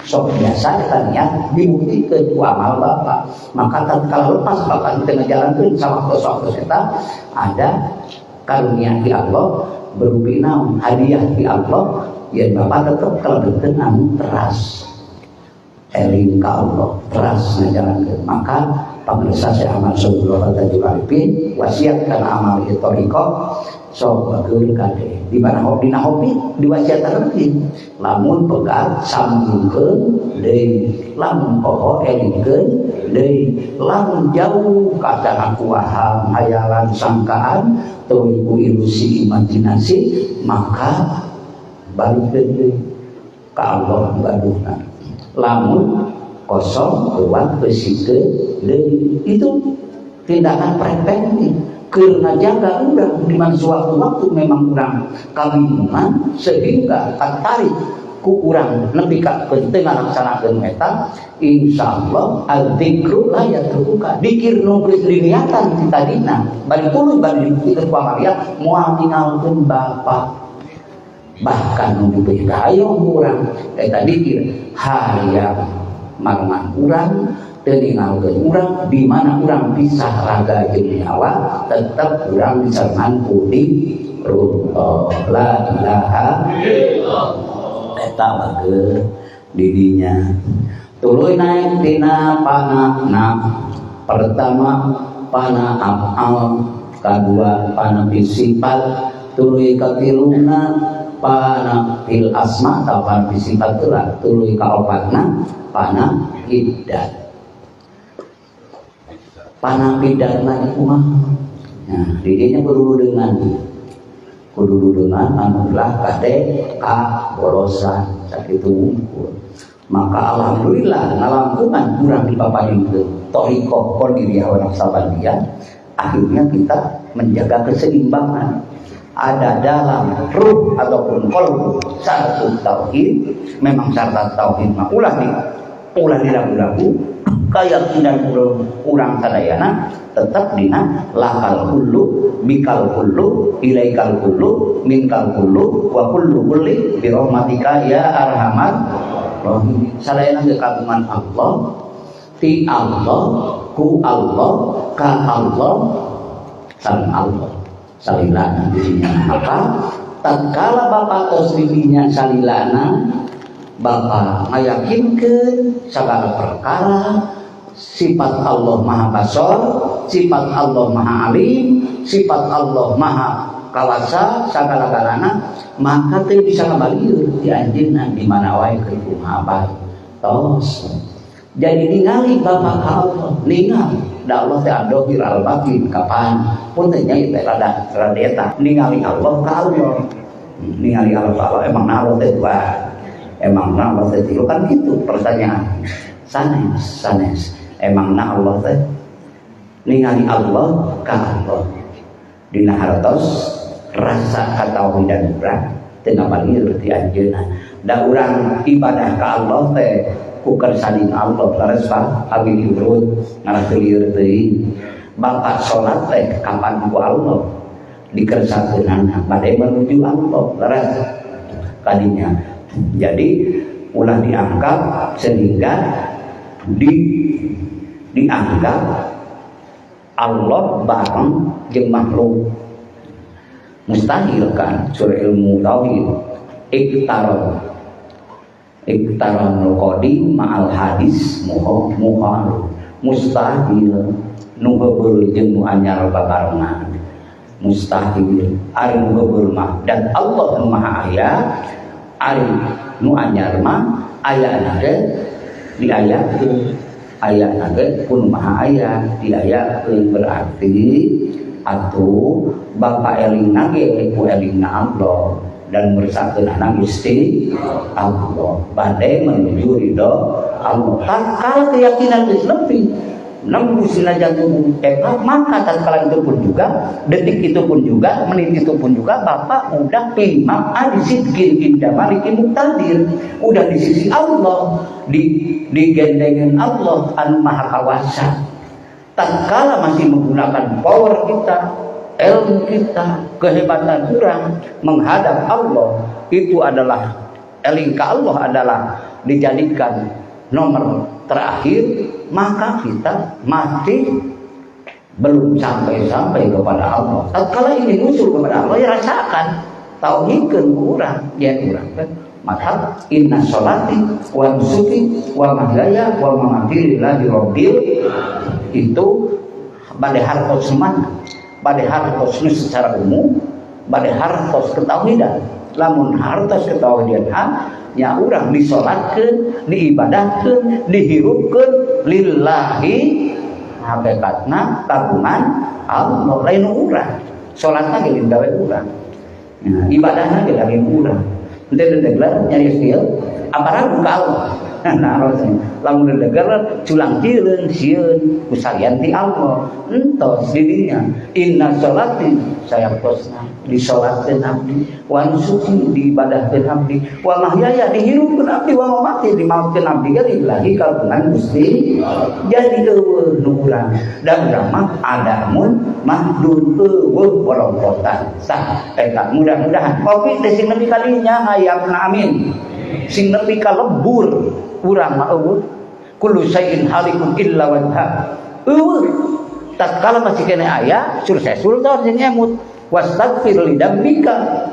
sok biasa kita niat dibuktikan ku amal bapak maka kalau lepas bapak kita menjalankan sama kosong eta ada karunia di Allah berupi naon hadiah di Allah yen bapak tetap kalebekeun anu teras eling ka Allah teras menjalankan maka pemirsa saya amal sallallahu alaihi wasallam wasiat kana amal itu toriko sok bageun kade di mana dina hobi diwasiatan lagi lamun pegat sambungkeun deui lamun poho elingkeun deui lamun jauh ka kana kuaham hayalan sangkaan tuluy ilusi imajinasi maka balikeun deui ka Allah baduhna lamun kosong buat bersihkeun deui itu tindakan preventif karena jaga udah di mana suatu waktu memang kurang kabingungan sehingga tarik ku urang nepi ka penting ngalaksanakeun eta insyaallah al-dzikru la yatruka dikir nu geus diniatan di tadina bari tuluy bari dipikir pamariah moal ningalkeun bapak bahkan nu dibeuh hayong urang eta dikir hayang mangan urang teu ningalkeun urang di mana urang pisah raga jeung nyawa tetep urang disengan ku la ilaha illallah eta bageun didinya tuluy naik dina panana pertama pana afal kadua pana sifat tuluy katiluna pana fil asma tawan bisifat tuluy kaopatna pana hiddat. Pana hiddatna iku mah. Nah, didinya kudu dengan anulah kade ka borosan sakitu wungkul. Maka alhamdulillah ngalampungan kurang dipapain ke toriko kondiriah orang sabandia. Akhirnya kita menjaga keseimbangan ada dalam ruh ataupun qalbu satu tauhid. Memang syarat tauhid mah ulah dilagu-lagu keyakinan urang sadayana tetap dina lakal kullu bikal kullu ilaikal kullu minkal kullu wa kullu kulli bi rahmatika ya arhamar rahim. Sadayana kagungan Allah ti Allah ku Allah ka Allah saling Allah salilana dirinya. Maka tatkala Bapak tosribinya salilana Bapak ngayakinkeun segala perkara sifat Allah Maha Basar, sifat Allah Maha Alim, sifat Allah Maha Kawasa sagala-galana, maka teu bisa ngabalieur di anjeunna di mana wae keur kumaha bae. Tos. Jadi ningali Bapak ka Allah, ningali da Allah teh adohir al-batin kapan pun teh nya teh rada eta ningali Allah ka Allah. Ningali Allah emang Allah teh dua. Emang Allah teh tilu kan gitu pertanyaan. Sanes. Emang Allah teh ningali Allah ka Allah. Dina hartos rasa katauhidan urang teu ngabalieur ti anjeunna. Da urang ibadah ka Allah teh ku kersanding Allah laras Pak abi diurut ngarateulieur teuing. Bapak salat teh kapan ku Allah dikersakeunana bade menuju Allah laras kadinya. Jadi ulah dianggap sehingga dianggap Allah bareng jeung makhluk. Mustahil kan surah ilmu tauhid iktaranul qadim ma'al hadis muhal mustahil nu heubeul jeung nu anyar babarengan. Mustahil ari nu heubeul mah dan Allah nu maha aya ari nu anyar mah ayana ge diayakeun pun maha aya diayakeun berarti atuh Bapak elingna ge ku elingna Allah dan meresahkeunana Gusti Allah bade menuju ridho Allah. Tatkala keyakinan geus nembus jantung maka tatkala itu pun juga detik itu pun juga menit itu pun juga Bapak udah imam adizidkin inda malikin muktadir udah di sisi Allah digendengin Allah an maha kawasa. Tatkala masih menggunakan power kita, ilmu kita, kehebatan kurang menghadap Allah, itu adalah eling ka Allah adalah dijadikan nomor terakhir, maka kita masih belum sampai kepada Allah. Tatkala ini usul kepada Allah, ya rasakan tauhidkeun urang, ya urang kan. Maka inna sholati wa nusuki wa mahyaya wa mamati lillahi rabbil itu bade hartos mana? Bade hartos secara umum, bade hartos ketauhidan. Lamun hartos ketauhidan nya urang disolatkeun, diibadahkeun, dihirupkeun lillahi hakikatna kagungan Allah lain urang. Salatna ge gawe urang. Nah, ibadahna ge lain urang. Ente dengar nyari skill aparagu ka Allah. Nah, lamun dengar culang cileun sieun kusalian ti Allah. Entos dirinya inna sholati saya posna disolatkeun abdi wa nusuki diibadahkeun abdi wa mahyaya dihirupkeun abdi wa mamati dimautkeun abdi ge lillahi kagungan Gusti. Jadi eueuh nu urang da urang mah adamun mahdud eueuh warompotan sah eta mudah-mudahan kopi teh sing nepi kalinya hayapna amin sing nepi ka lebur urang mah eueuh kullu syai'in halikun illa wajha eueuh. Tatkala masih kena aya sukses sultan jeung emut wastaghfir li dambika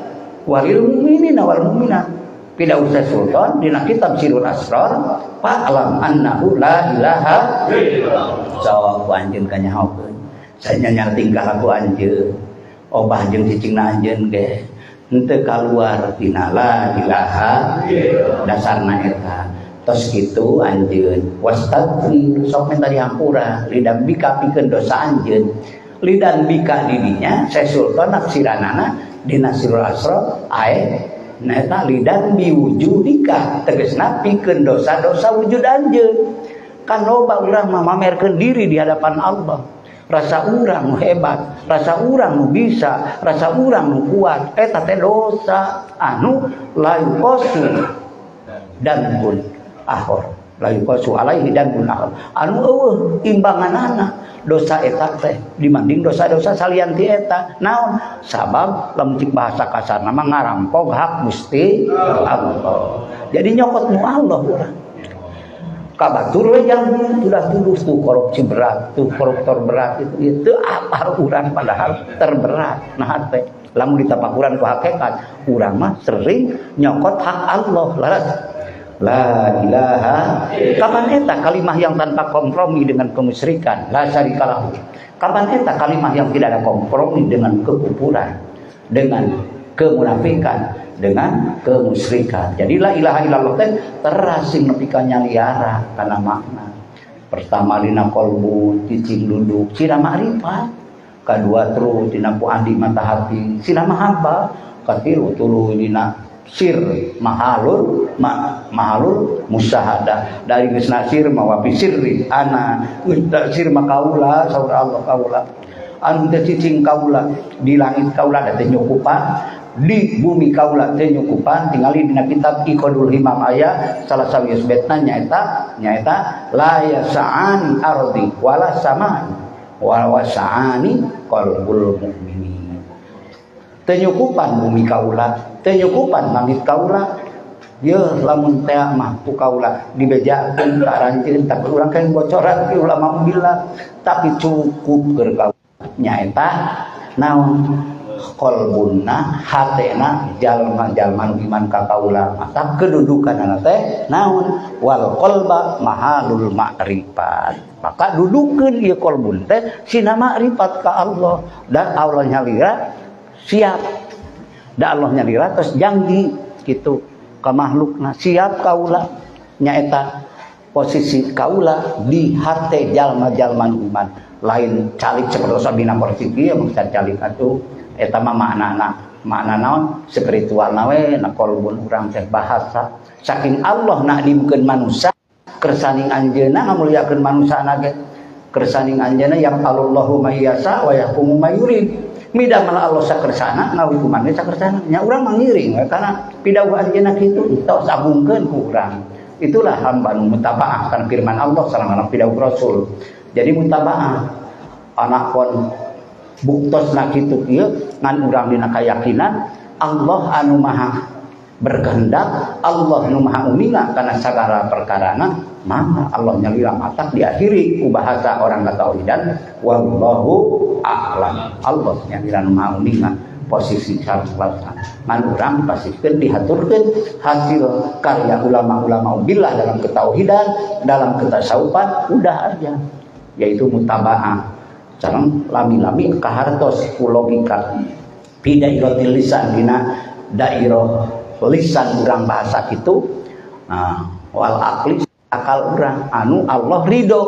walil mu'minina wal mu'minat tidak usah sultan dina kitab Sirul Asrar fa'lam annahu la ilaha illallah. Jawab anjeun ka nyahokeun saya nyanya tingkah aku anjeun obah jeung cicingna anjeun ge henteu kaluar tina la ilaha dasarna eta. Tos kitu anjeun wastagfir sok minta dihampura lidan bika pikeun dosa anjeun. Lidan bika didinya sesultan nafsiranana dina sirul asra ae eta lidan biwujudika tegasna pikeun dosa-dosa wujud anjeun. Kan loba urang mah mamerkeun diri di hadapan Allah. Rasa urang nu hebat, rasa urang nu bisa, rasa urang nu kuat, eta teh dosa anu layu kosu dan pun ahor, layu kosu alaihi dan pun ahor. Anu eueuh imbanganana dosa eta teh dibanding dosa-dosa salian ti eta. Naon? Sabab lamun cik bahasa kasarna mah ngarampok hak Gusti Allah. Jadi nyokot mu Allah urang. Kabatur we jangan udah tulus tuh korupsi berat, tuh koruptor berat itu apa urang padahal terberat. Nah teh lamun ditapakuran ku hakikat, urang mah sering nyokot hak Allah. Laras la ilaha kapan eta kalimah yang tanpa kompromi dengan kemusyrikan, la syarikalahu. Kapan eta kalimah yang tidak ada kompromi dengan kekufuran, dengan kemunafikan, dengan kemusyrikan. Jadi la ilaha illallah teh terasing nepi ka nyaliara kana makna. Pertama dina qalbu cicing duduk sina ma'rifat, kadua terus dina puandi mata hati sina mahabbah, katilu tuluy dina sir mahalul musyahadah. Dari geus sir mawapi sirri ana sir makaula saur Allah kaula anu teh cicing kaula di langit kaula da teh nyukupan, di bumi kaula teh nyukupan. Tingali dina kitab Iqadul Himam aya salah sawius betna nyaeta la yasa'ani ardi wala samani wa wasa'ani qalbul mukminin. Teu nyukupan bumi kaula, teu nyukupan langit kaula. Ye lamun teh mah ku kaula dibejakeun karanjeun tak urang kan bocoran ti ulama billah, tapi cukup keur kaula nyaeta naon qalbunna hatena jalma-jalma iman ka kaula mata kedudukan teh naon wal qalba mahalul ma'rifat. Maka dudukeun ieu qalbun teh sina ma'rifat ka Allah dan Allah nyalira siap da Allah nyalira tos janji kitu ka makhlukna siap kaula nyaeta posisi kaula di hate jalma-jalma iman lain calik sapertos dina porsi kieu maksud calik atuh eta mah makna naon spiritual we na qalbun urang teh bahasa saking Allah nak dibukeun manusia kersaning anjeunna ngamulyakeun manusana ge kersaning anjeunna yaqalullahu mayyasa wa yahkumu mayurid mida malah Allah sakersana ngahukuman ge sakersana nya urang mah ngiring we kana pidawuh anjeunna kitu tos sabungkeun ku urang. Itulah hamba nu mutabaah kana firman Allah sareng pidawuh Rasul. Jadi mutabaah anak pon buktosna kitu kieu ngan urang dina kayakinan Allah anu maha berkehendak, Allah anu maha uninga kana sagala perkarana, maka Allah nyalira matak diakhiri ku bahasa orang katauhidan wallahu a'lam. Allah nyalira anu maha uninga posisi sareng ngan urang dipasikeun dihaturkeun hasil karya ulama-ulama billah dalam ketauhidan, dalam ketasawufan udah aja yaitu mutabaah sareng lami-lami kahartos ku logika bidairatil lisan dina dairah lisan urang bahasa kitu wal aqli akal urang anu Allah ridho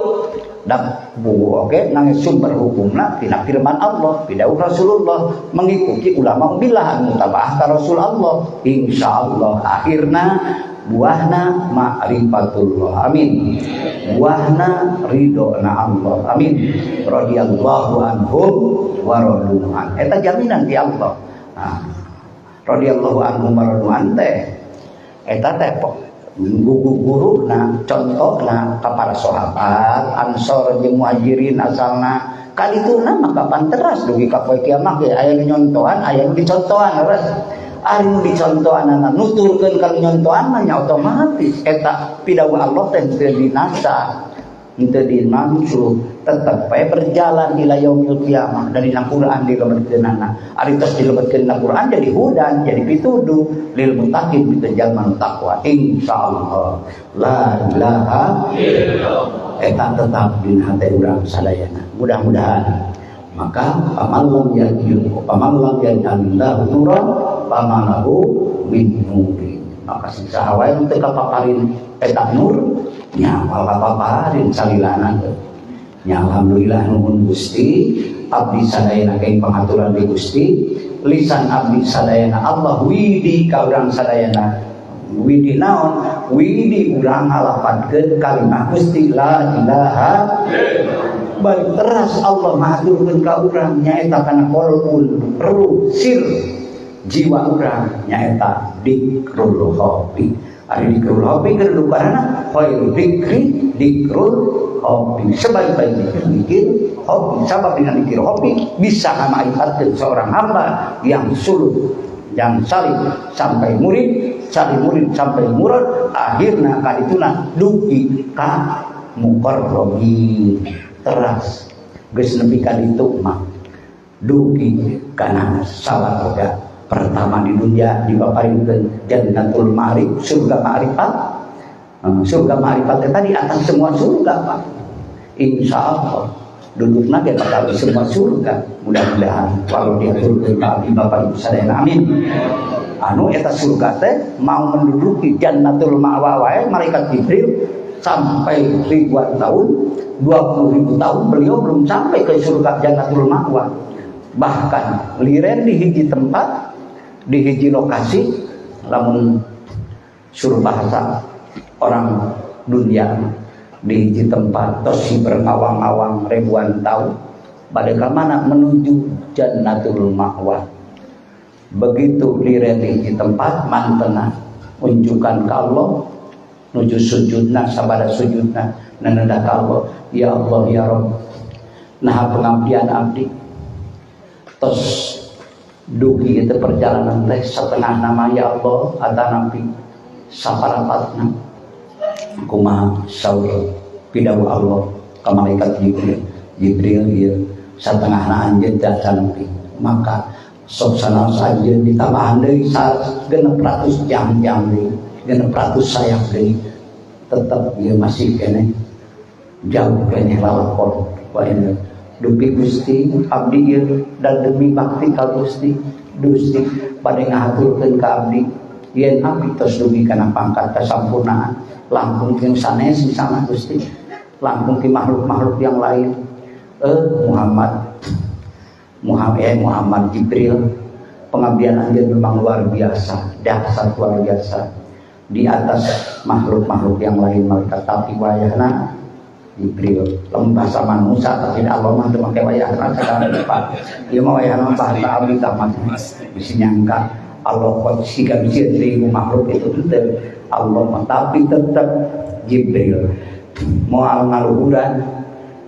dan oke nangis sumber hukumna tina firman Allah pidawuh Rasulullah mengikuti ulama billah mutabaah ka Rasul Allah insyaallah akhirna buahna ma'rifatullah amin buahna ridona Allah amin radhiyallahu anhum wa radu an eta jaminan ti Allah radhiyallahu anhum wa radu an teh eta teh guru contohna ka para sahabat Ansor jeung Muhajirin asalna kadituna mah kapan teras dugi ka poe kiamat ge aya nyontohan aya dicontohan ras ari nu dicontohanna nuturkeun ka nyontohan nya otomatis eta pidawuh Allah teh teu dinasa teu dinansu tetep bae berjalan ila yaumil qiyamah dari Al-Qur'an dilebetkeunana ari tos dilebetkeun Al-Qur'an jadi hudan jadi pituduh lil muttaqin bitu jalma taqwa insyaallah la ilaha illallah eta tetap di hati urang sadayana mudah-mudahan maka paman lam yaj'alillahu nuran pamalahu min nuri. Maka siksa wae teu kapaparin eta nur nya kapaparin salilana teh. Ya alhamdulillah nuhun Gusti, abdi sadayana kaing pangaturan di Gusti, lisan abdi sadayana Allah widi ka urang sadayana. Widi naon? Widi urang ngalafatkeun kalimat Gusti la ilaha balik teras Allah mahaturkeun ka urang nyaeta kana qalbul ruh sir jiwa urang nyaeta dikrul hobi. Ari dikrul hobi keur dukarana khairul dzikri dikrul hobi. Sebaik-baik dikir hobi, sabab dengan dikir hobi bisa ma'rifatkeun seorang hamba yang suluk, yang salih sampai murid, salih murid sampai murad, akhirna kadituna dugi ka muqarrabin. Teras geus nepi ka ditu mah dugi kana sawarga pertama di dunia dipaparinkeun jannatul ma'rif, surga ma'rifat. Surga ma'rifat tadi atas semua surga Pak. Insyaallah dudukna ge bakal semua surga. Mudah-mudahan kalau diaturkeun ka abdi Bapak Ibu sadayana amin. Anu eta surga teh mau menduduki jannatul ma'wa wae malaikat Jibril sampai ribuan tahun, 20.000 tahun beliau belum sampai ke surga jannatul ma'wa. Bahkan liren di hiji tempat, di hiji lokasi, lamun suruh bahasa orang dunia di hiji tempat terus berngawang-ngawang ribuan tahun bade ka mana menuju jannatul ma'wa. Begitu liren di hiji tempat mantena unjukan ka Allah nuju sujudna sabada sujudna nananda ka Allah, ya Allah ya Rabb nah pengabdian abdi tos dugi itu perjalanan teh setengah nama ya Allah ada nabi saparapatna kumaha saur pidawu Allah ka malaikat Jibril ieu satengahna anjeun jasa nabi. Maka sok sanaos anjeun ditambahan deui 600 jam-jam deui, 600 sayap deui, tetep ieu masih kene jauh kene lalakon wae dupi Gusti abdi ieu dan demi bakti ka Gusti bade ngahaturkeun ka abdi yen abdi tos dugi kana pangkat kasampurnaan langkung jeung sanes misalna Gusti langkung ti makhluk-makhluk yang lain Muhammad Jibril pengabdian anjeun memang luar biasa, dahsyat luar biasa di atas makhluk-makhluk yang lain malaikat. Tapi wayahna Jibril lembah sama Musa tapi Allah mah teu make wayahna sagala Pak. Ieu mah wayahna bahasa abdi tamat bisi nyangka Allah kok siga bisi ribu makhluk itu teu Allah mah tapi tetap Jibril moal ngaluhuran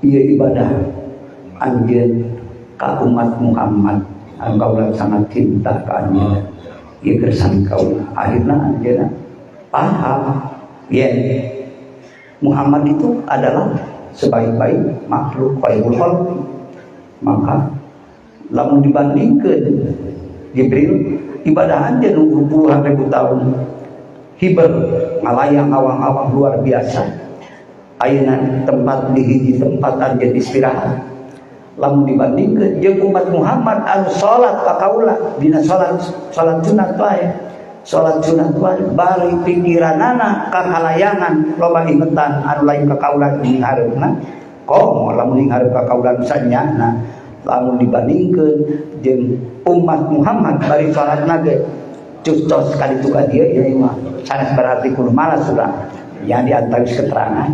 ieu ibadah anjeun ka umat Muhammad engkau sangat cinta ka anjeun ieu kersani kaula akhirna anjeun paham ya Muhammad itu adalah sebaik-baik makhluk khairul khalqi. Maka lamun dibandingkeun Jibril ibadah anjeun puluhan ribu tahun hiber ngalayang awang-awang luar biasa. Ayeuna tempat di hiji tempat anjeun istirahat. Lamun dibandingkeun jeung umat Muhammad anu salat ka kaula dina salat sunat wae. Salat sunat wae bari pikiranana ka kalayangan loba ingetan anu lain ka kaula ing hareupna. Komo lamun ing hareup ka kaula sanyana lamun dibandingkeun jeung umat Muhammad bari salatna ge custos kaditu ka dieu ieu mah sanes berarti kudu malas urang. Yang diantaris keterangan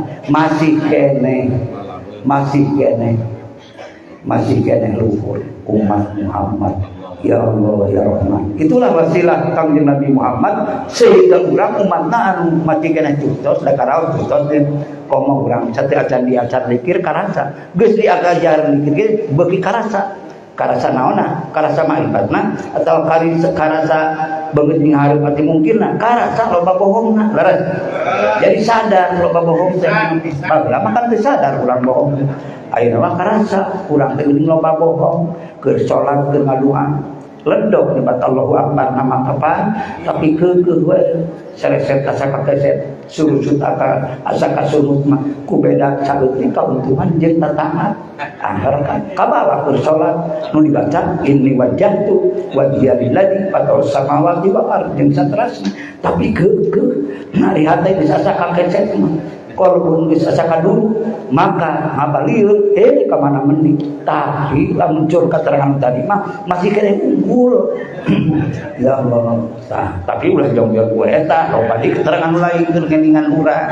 masih kene luhur umat Muhammad. Ya Allah ya Rahman. Itulah wasilah kangjeng Nabi Muhammad sehingga urang umatna anu mati kena custos da karaos custos komo urang sate acan diajar zikir karasa geus diajar zikir ge beuki karasa naonna karasa ma'rifatna atau karasa beungeut jeung hareup ati mungkinna karasa loba bohongna leres. Jadi sadar loba bohong teh baheula mah kan teu sadar urang bohong. Ayeuna mah karasa urang teh geuning loba bohong keur salat keur ngadoa ledok nyebat Allahu Akbar nama kapan tapi keukeuh we sereset ka sapakeset surut asa kasurut mah ku beda saeutik kauntungan jeung tatamat anggarkan kabawa keur salat nu dibaca inni wajjahtu wajhiya lillazi fatara samawati wal ardi jeung saterasna tapi keukeuh nari hate bisa sakakecet mah kalaupun bisa sakadung maka ngabalieur ka mana mending tapi lamun muncul keterangan tadi mah masih kena unggul ya Allah tapi ulah jongbiar ku eta loba di keterangan lain keur ngeningan urang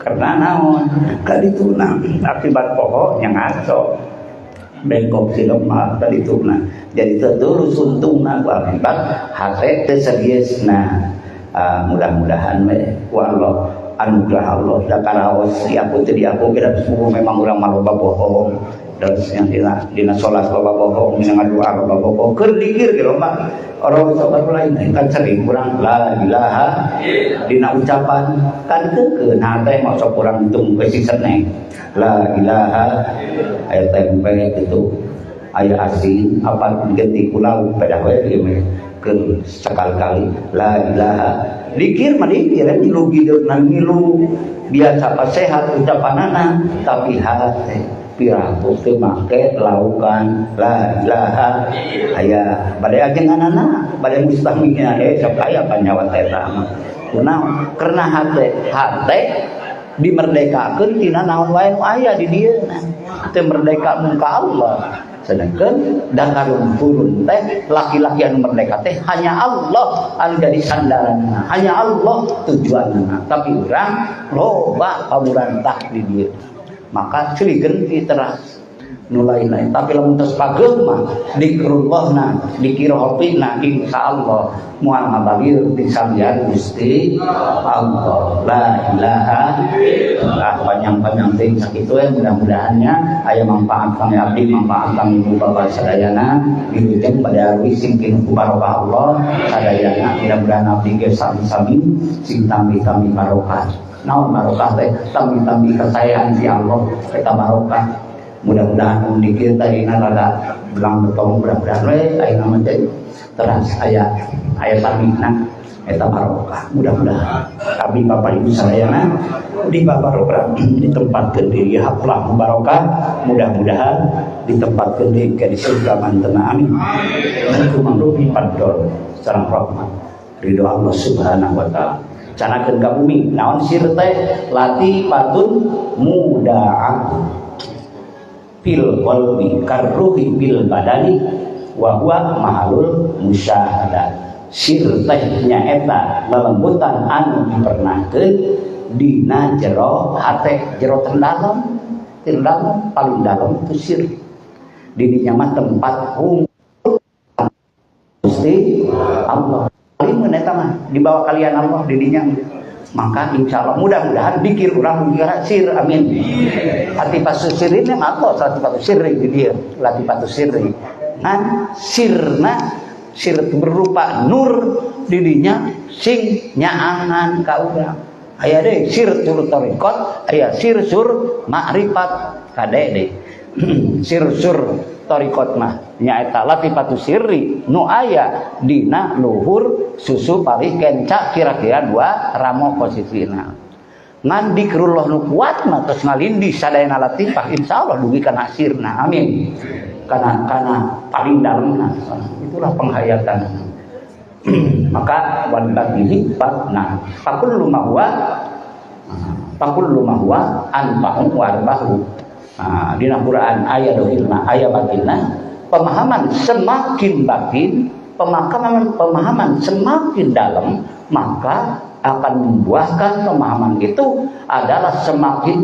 karena naon kadituna akibat pokok yang ngaco bengkok silem mah kadituna jadi terus untungna ku akibat hate teu seriusna mudah-mudahan we ku Allah anugerah Allah dakaraos aku tadi aku kira semua memang orang maloba bohong dan yang dina salat loba bohong dina ngadua loba bohong keur dikir ge loba orang sabar lain kan sering kurang la ilaha dina ucapan kan teu hate mah sok urang hitung ke sisene la ilaha aya tempe itu aya asin apa ganti kulau pada we ke sekali-kali la ilaha dikir mah dikir milu gideuna milu biasa apa sehat ucapanana tapi hate pirato teu make laukan la ilaha aya bade ajenganana bade mustamina sok aya panyawa eta mah kunaon karena hate dimerdekakeun tina naon wae nu aya di dieu teu merdeka mun ka Allah sedangkan dakarun turun teh laki-laki anu merdeka teh hanya Allah anu jadi sandaranna hanya Allah tujuanna tapi urang loba kaburantah di dieu maka cilikeun diteras nu lain-lain tapi lamun tos pageuh mah dikrullahna dikirahopina insyaallah moal ngabalir disamian Gusti Allah la ilaha illallah panjang-panjang teh sakitu mudah-mudahannya aya manfaat kami abdi manfaat kami ibu bapak sadayana dilujeung pada arwi singkin ku barokah Allah sadayana mudah-mudahan abdi ge sami-sami sing tambi-tambi barokah naon barokah teh tambi-tambi kasayaan di Allah eta barokah mudah-mudahan dikir tadi rada belang betong mudah-mudahan we ayeuna mah teh teras aya tamina eta barokah mudah-mudahan kami Bapak Ibu sadayana di barokah ditempatkeun di haplah barokah mudah-mudahan ditempatkeun di surga mantena amin dan kumangrupi padon sareng rahmat ridho Allah Subhanahu wa taala canakeun ka bumi naon sir teh latifatun muda'ah fil qalbi karruhi bil badani wa huwa mahalul musyahadah sir teh nyaeta lelembutan anu dipernahkeun dina jero hate jero tendalam paling dalam itu sir di dinya mah tempat Gusti Allah paling eta mah dibawa kalian Allah di dinya maka insya Allah mudah-mudahan dikir urang mengira sir amin latifatu sirri mah apa latifatu sirri di dia latifatu sirri ngan sirna sir berupa nur didinya sing nyaangan ka urang aya deui sir sur tariqat aya sir sur makrifat kade deui sir sur tariqat mah nyaeta latifatu sirri nu aya dina luhur susu paling kenca kira-kira 2 ramo posisina ngan dikrullah nu kuat mah tos ngalindi sadayana latifah insyaallah dugi kana sirna amin kana paling dalemna itulah penghayatan maka wallahi fatna fakullu ma huwa anfa'u warbahu dina Quran aya dohilna aya baginna pemahaman semakin batin pemahaman semakin dalam maka akan membuahkan pemahaman itu adalah semakin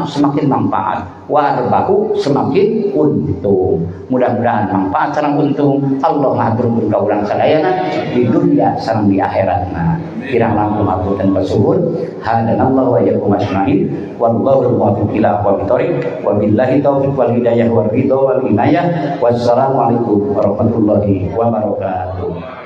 semakin manfaat warbahu semakin untung mudah-mudahan manfaat sareng untung Allah ngaturkeun ka urang sadayana di dunia sareng di akhiratna kirang langkung atur dan bersyukur hadanallahu wa iyyakum ajmain wallahu muwaffiq ila aqwamit thoriq wa billahi taufiq wal hidayah wal ridha wal inayah wassalamu alaikum warahmatullahi wabarakatuh.